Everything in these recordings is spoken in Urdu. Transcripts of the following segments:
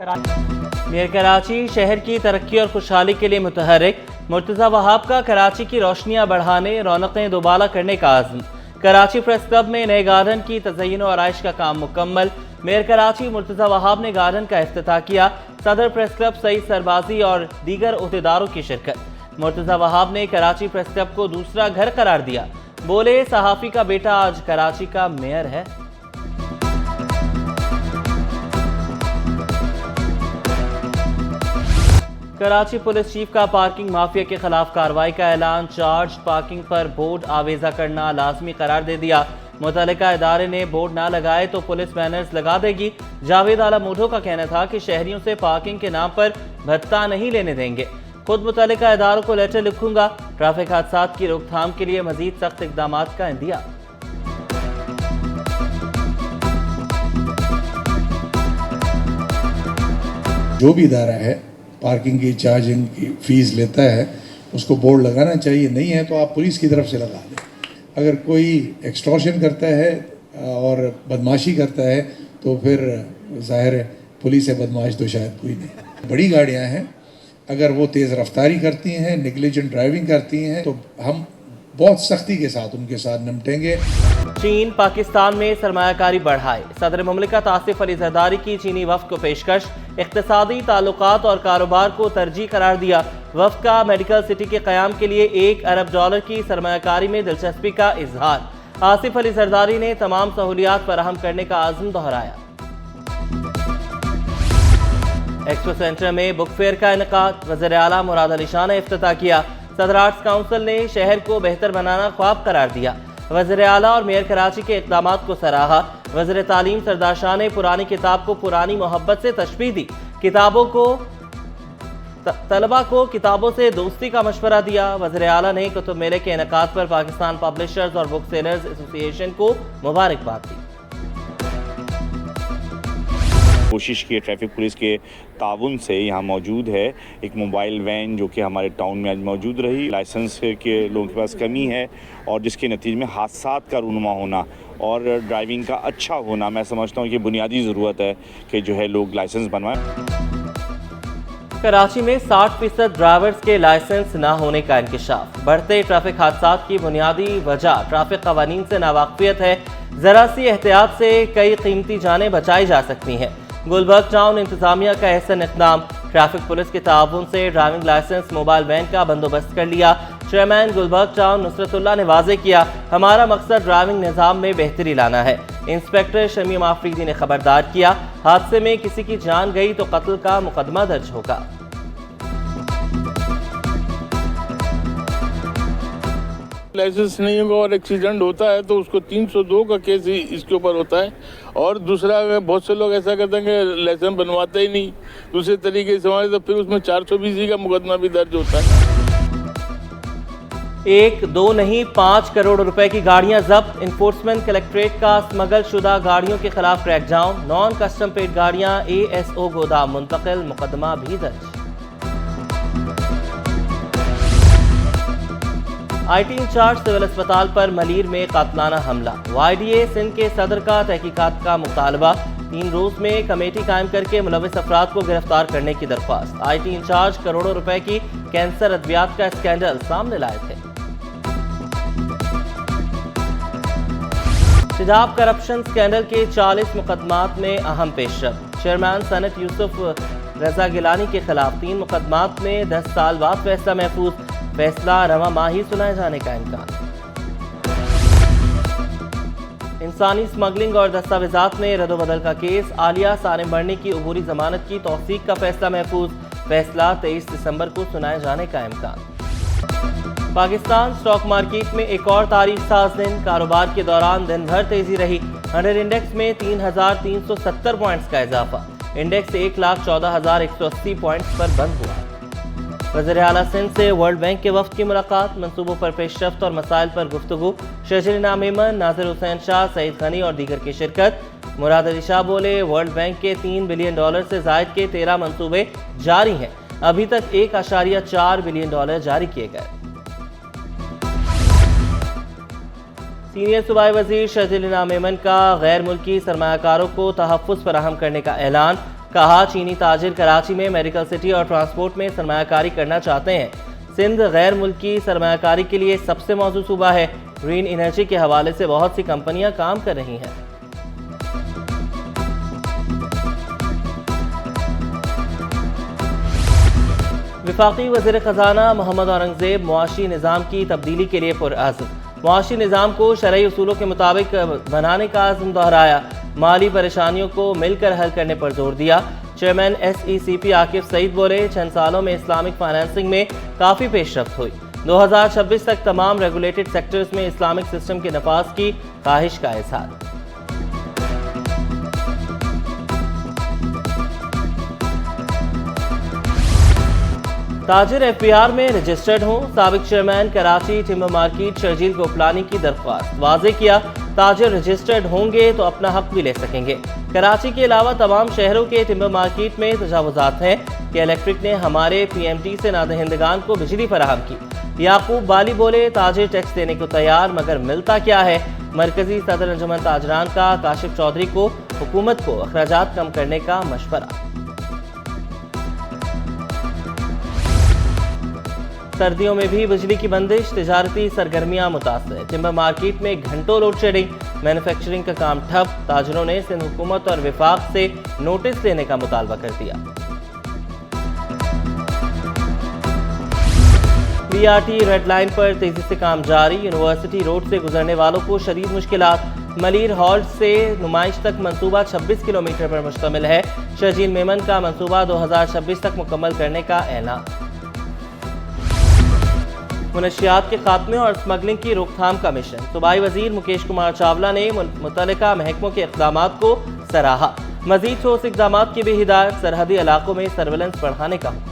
میئر کراچی شہر کی ترقی اور خوشحالی کے لیے متحرک، مرتضی وہاب کا کراچی کی روشنیاں بڑھانے، رونقیں دوبالا کرنے کا عزم۔ کراچی پریس کلب میں نئے گارڈن کی تزئین و آرائش کا کام مکمل۔ میئر کراچی مرتضی وہاب نے گارڈن کا افتتاح کیا۔ صدر پریس کلب سعید سربازی اور دیگر عہدیداروں کی شرکت۔ مرتضی وہاب نے کراچی پریس کلب کو دوسرا گھر قرار دیا، بولے صحافی کا بیٹا آج کراچی کا میئر ہے۔ کراچی پولیس چیف کا پارکنگ مافیا کے خلاف کارروائی کا اعلان۔ چارج پارکنگ پر بورڈ آویزہ کرنا لازمی قرار دے دیا۔ متعلقہ ادارے نے بورڈ نہ لگائے تو پولیس بینرز لگا دے گی۔ جاوید اعلیٰ موڈھو کا کہنا تھا کہ شہریوں سے پارکنگ کے نام پر بھتہ نہیں لینے دیں گے، خود متعلقہ اداروں کو لیٹر لکھوں گا۔ ٹریفک حادثات کی روک تھام کے لیے مزید سخت اقدامات کا عندیہ۔ جو بھی ادارہ ہے پارکنگ کی چارجنگ کی فیس لیتا ہے اس کو بورڈ لگانا چاہیے، نہیں ہے تو آپ پولیس کی طرف سے لگا دیں۔ اگر کوئی ایکسٹورشن کرتا ہے اور بدماشی کرتا ہے تو پھر ظاہر ہے پولیس سے بدماش تو شاید کوئی نہیں۔ بڑی گاڑیاں ہیں، اگر وہ تیز رفتاری کرتی ہیں، نیگلیجنٹ ڈرائیونگ کرتی ہیں تو ہم بہت سختی کے ساتھ ان کے ساتھ نمٹیں گے۔ چین پاکستان میں سرمایہ کاری بڑھائے، صدر مملکت آصف علی زرداری کی چینی وفد کو پیشکش۔ اقتصادی تعلقات اور کاروبار کو ترجیح قرار دیا۔ وفد کا میڈیکل سٹی کے قیام کے لیے $1 ارب کی سرمایہ کاری میں دلچسپی کا اظہار۔ آصف علی زرداری نے تمام سہولیات فراہم کرنے کا عزم دہرایا۔ ایکسپو سینٹر میں بک فیئر کا انعقاد، وزیر اعلیٰ مراد علی شاہ نے افتتاح کیا۔ صدر آرٹس کونسل نے شہر کو بہتر بنانا خواب قرار دیا۔ وزیر اعلیٰ اور میئر کراچی کے اقدامات کو سراہا۔ وزیر تعلیم سردار شاہ نے پرانی کتاب کو پرانی محبت سے تشبیہ دی۔ طلبہ کو کتابوں سے دوستی کا مشورہ دیا۔ وزیر اعلیٰ نے کتب میلے کے انعقاد پر پاکستان پبلشرز اور بک سیلرز ایسوسی ایشن کو مبارکباد دی۔ کوشش کی ٹریفک پولیس کے تعاون سے یہاں موجود ہے ایک موبائل وین جو کہ ہمارے ٹاؤن میں آج موجود رہی۔ لائسنس کے لوگوں کے پاس کمی ہے اور جس کے نتیجے میں حادثات کا رونما ہونا اور ڈرائیونگ کا اچھا ہونا، میں سمجھتا ہوں کہ بنیادی ضرورت ہے کہ جو ہے لوگ لائسنس بنوائیں۔ کراچی میں 60% ڈرائیورز کے لائسنس نہ ہونے کا انکشاف۔ بڑھتے ٹریفک حادثات کی بنیادی وجہ ٹریفک قوانین سے ناواقفیت ہے۔ ذرا سی احتیاط سے کئی قیمتی جانیں بچائی جا سکتی ہیں۔ گلبرگ ٹاؤن انتظامیہ کا احسن اقدام، ٹریفک پولیس کے تعاون سے ڈرائیونگ لائسنس موبائل وین کا بندوبست کر لیا۔ چیئرمین گلبرگ ٹاؤن نصرت اللہ نے واضح کیا، ہمارا مقصد ڈرائیونگ نظام میں بہتری لانا ہے۔ انسپیکٹر شمیم آفریدی نے خبردار کیا، حادثے میں کسی کی جان گئی تو قتل کا مقدمہ درج ہوگا۔ لائسنس نہیں ہوگا اور ایکسیڈنٹ ہوتا ہے تو اس کو 302 کا کیس ہی اس کے اوپر ہوتا ہے۔ اور دوسرا بہت سے لوگ ایسا کرتے ہیں کہ لائسنس بنواتے ہی نہیں، دوسرے طریقے سے ہمارے تو پھر اس میں 420 کا مقدمہ بھی درج ہوتا ہے۔ 1 2 نہیں 5 کروڑ روپے کی گاڑیاں ضبط۔ انفورسمنٹ کلکٹریٹ کا اسمگل شدہ گاڑیوں کے خلاف crackdown. Non custom paid گاڑیاں ASO گودام منتقل، مقدمہ بھی درج۔ IT انچارج سول اسپتال پر ملیر میں قاتلانہ حملہ۔ YDA سندھ کے صدر کا تحقیقات کا مطالبہ۔ 3 روز میں کمیٹی قائم کر کے ملوث افراد کو گرفتار کرنے کی درخواست۔ IT انچارج کروڑوں روپے کی کینسر ادویات کا اسکینڈل سامنے لائے تھے۔ شجاب کرپشن اسکینڈل کے 40 مقدمات میں اہم پیش رفت۔ چیئرمین سینٹ یوسف رضا گیلانی کے خلاف 3 مقدمات میں 10 سال بعد فیصلہ محفوظ۔ فیصلہ رواں ماہ ہی سنائے جانے کا امکان۔ انسانی اسمگلنگ اور دستاویزات میں رد و بدل کا کیس۔ عالیہ سالم مرنی کی عبوری ضمانت کی توثیق کا فیصلہ محفوظ۔ فیصلہ 23 دسمبر کو سنائے جانے کا امکان۔ پاکستان سٹاک مارکیٹ میں ایک اور تاریخ ساز دن۔ کاروبار کے دوران دن بھر تیزی رہی۔ 100 انڈیکس میں 3370 پوائنٹس کا اضافہ۔ انڈیکس 1,14,180 پوائنٹس پر بند ہوا۔ وزیر اعلیٰ سندھ سے ورلڈ بینک کے وفد کی ملاقات۔ منصوبوں پر پیش رفت اور مسائل پر گفتگو۔ شجر انعام ایمن، ناظر حسین شاہ، سعید غنی اور دیگر کی شرکت۔ مراد علی شاہ بولے، ورلڈ بینک کے $3 بلین سے زائد کے 13 منصوبے جاری ہیں، ابھی تک $1.4 بلین جاری کیے گئے۔ سینئر صوبائی وزیر شجر انعام ایمن کا غیر ملکی سرمایہ کاروں کو تحفظ فراہم کرنے کا اعلان۔ کہا چینی تاجر کراچی میں میڈیکل سٹی اور ٹرانسپورٹ میں سرمایہ کاری کرنا چاہتے ہیں۔ سندھ غیر ملکی سرمایہ کاری کے لیے سب سے موزوں صوبہ ہے۔ گرین انرجی کے حوالے سے بہت سی کمپنیاں کام کر رہی ہیں۔ وفاقی وزیر خزانہ محمد اورنگزیب معاشی نظام کی تبدیلی کے لیے پرعزم۔ معاشی نظام کو شرعی اصولوں کے مطابق بنانے کا عزم دہرایا۔ مالی پریشانیوں کو مل کر حل کرنے پر زور دیا۔ چیئرمین SECP عاقب سعید بولے چند سالوں میں اسلامک فائنانسنگ میں کافی پیش رفت ہوئی۔ 2026 تک تمام ریگولیٹڈ سیکٹرز میں اسلامک سسٹم کے نفاذ کی خواہش کا اظہار۔ تاجر FBR میں رجسٹرڈ ہوں۔ سابق chairman Karachi timber market Sharjeel Goplani کی درخواست۔ واضح کیا تاجر رجسٹرڈ ہوں گے تو اپنا حق بھی لے سکیں گے۔ کراچی کے علاوہ تمام شہروں کے ٹمبر مارکیٹ میں تجاوزات ہیں کہ الیکٹرک نے ہمارے PMT سے نادہندگان کو بجلی فراہم کی۔ یعقوب بالی بولے تاجر ٹیکس دینے کو تیار مگر ملتا کیا ہے۔ مرکزی صدر انجمن تاجران کا کاشف چودھری کو حکومت کو اخراجات کم کرنے کا مشورہ۔ سردیوں میں بھی بجلی کی بندش، تجارتی سرگرمیاں متاثر۔ ٹمبر مارکیٹ میں گھنٹوں لوڈ شیڈنگ، مینوفیکچرنگ کا کام ٹھپ۔ تاجروں نے سندھ حکومت اور وفاق سے نوٹس لینے کا مطالبہ کر دیا۔ BRT ریڈ لائن پر تیزی سے کام جاری۔ یونیورسٹی روڈ سے گزرنے والوں کو شدید مشکلات۔ ملیر ہالٹ سے نمائش تک منصوبہ 26 کلومیٹر پر مشتمل ہے۔ شرجیل میمن کا منصوبہ 2026 تک مکمل کرنے کا اعلان۔ منشیات کے خاتمے اور اسمگلنگ کی روک تھام کا مشن۔ صوبائی وزیر مکیش کمار چاولہ نے متعلقہ محکموں کے اقدامات کو سراہا۔ مزید ٹھوس اقدامات کی بھی ہدایت۔ سرحدی علاقوں میں سرویلنس بڑھانے کا حکم۔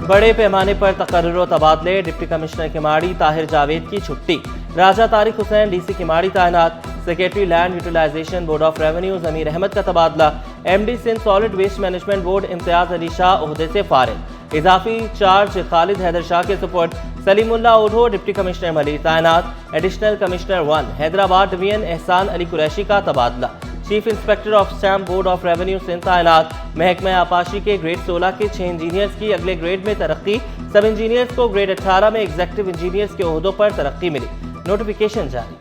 بڑے پیمانے پر تقرر و تبادلے۔ ڈپٹی کمشنر کماڑی طاہر جاوید کی چھٹی۔ راجہ طارق حسین DC کماڑی تعینات۔ Secretary land utilization board of revenue Zameer Ahmed کا تبادلہ۔ MD Sindh solid waste management board Imtiaz Ali شاہ عہدے سے فارغ۔ اضافی چارج خالد حیدر شاہ کے سپرد۔ سلیم اللہ اوڈھو ڈپٹی کمشنر ملیر تعینات۔ ایڈیشنل کمشنر 1 حیدرآباد ڈویژن احسان علی قریشی کا تبادلہ۔ Chief inspector of stamp board of revenue Sindh تعینات۔ محکمہ آبپاشی کے گریڈ 16 کے 6 انجینئرز کی اگلے گریڈ میں ترقی۔ سب انجینئرز کو گریڈ 18 میں ایگزیکٹو انجینئرز کے عہدوں پر ترقی ملی۔ نوٹیفیکیشن جاری۔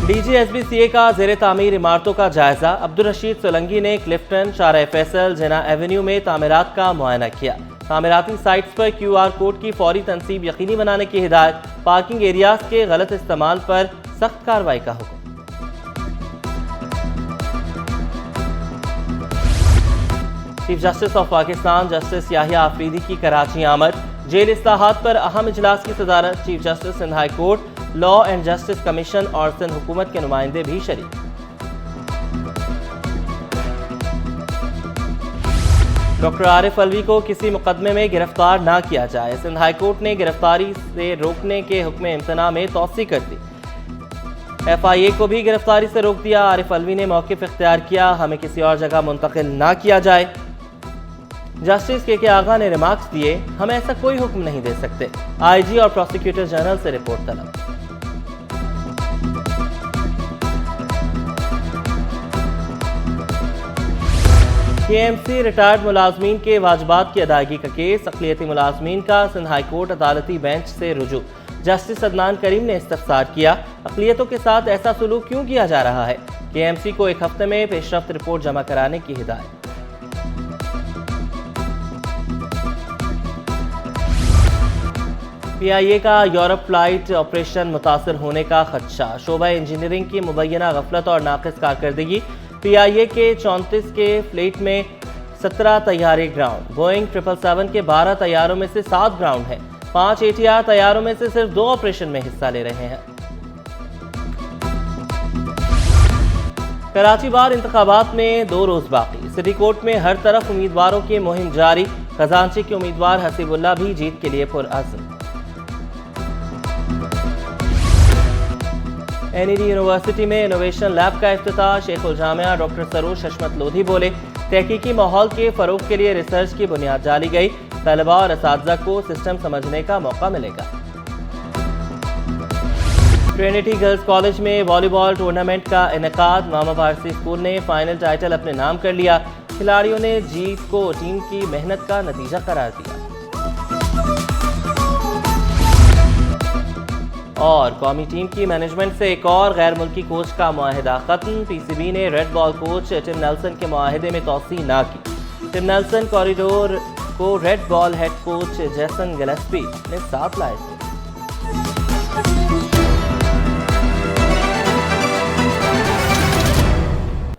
DGSBCA کا زیر تعمیر عمارتوں کا جائزہ۔ عبدالرشید سولنگی نے کلفٹن، شارع فیصل، جناح ایونیو میں تعمیرات کا معائنہ کیا۔ تعمیراتی سائٹس پر QR کوڈ کی فوری تنصیب یقینی بنانے کی ہدایت۔ پارکنگ ایریاز کے غلط استعمال پر سخت کارروائی کا حکم۔ Chief justice of Pakistan justice Yahya Afridi کی کراچی آمد۔ جیل اصلاحات پر اہم اجلاس کی صدارت۔ Chief justice Sindh high court, law and justice commission اور سندھ حکومت کے نمائندے بھی شریک۔ ڈاکٹر عارف علوی کو کسی مقدمے میں گرفتار نہ کیا جائے۔ سندھ ہائی کورٹ نے گرفتاری سے روکنے کے حکم امتناع میں توسیع کر دی۔ FIA کو بھی گرفتاری سے روک دیا۔ عارف علوی نے موقف اختیار کیا، ہمیں کسی اور جگہ منتقل نہ کیا جائے۔ جسٹس KK آغا نے ریمارکس دیے، ہم ایسا کوئی حکم نہیں دے سکتے۔ IG اور پروسیکیوٹر جنرل سے رپورٹ طلب۔ KMC ریٹائرڈ ملازمین کے واجبات کی ادائیگی کا کیس۔ اقلیتی ملازمین کا سندھ ہائی کورٹ عدالتی بینچ سے رجوع۔ جسٹس عدنان کریم نے استفسار کیا، اقلیتوں کے ساتھ ایسا سلوک کیوں کیا جا رہا ہے؟ KMC کو 1 ہفتے میں پیش رفت رپورٹ جمع کرانے کی ہدایت۔ PIA کا یورپ فلائٹ آپریشن متاثر ہونے کا خدشہ۔ شعبہ انجینئرنگ کی مبینہ غفلت اور ناقص کارکردگی۔ PIA کے 34 کے فلیٹ میں 17 طیارے گراؤنڈ۔ بوئنگ 777 کے 12 طیاروں میں سے 7 گراؤنڈ ہیں۔ 5 ATR طیاروں میں سے صرف 2 آپریشن میں حصہ لے رہے ہیں۔ کراچی بار انتخابات میں 2 روز باقی۔ سٹی کورٹ میں ہر طرف امیدواروں کی مہم جاری۔ خزانچی کے امیدوار حسیب اللہ بھی جیت کے لیے پرعزم۔ NED یونیورسٹی میں انوویشن لیب کا افتتاح۔ شیخ الجامعہ ڈاکٹر سروش حشمت لودھی بولے، تحقیقی ماحول کے فروغ کے لیے ریسرچ کی بنیاد ڈالی گئی۔ طلبہ اور اساتذہ کو سسٹم سمجھنے کا موقع ملے گا۔ ٹرینٹی گرلز کالج میں والی بال ٹورنامنٹ کا انعقاد، ماما پارسی اسکول نے فائنل ٹائٹل اپنے نام کر لیا۔ کھلاڑیوں نے جیت کو ٹیم کی محنت کا نتیجہ قرار دیا۔ اور قومی ٹیم کی مینجمنٹ سے ایک اور غیر ملکی کوچ کا معاہدہ ختم، پی سی بی نے red ball coach Tim Nielsen کے معاہدے میں توسیع نہ کی۔ ٹم نیلسن کوریڈور کو red ball head coach Jason Gillespie نے ساتھ لائے تھے۔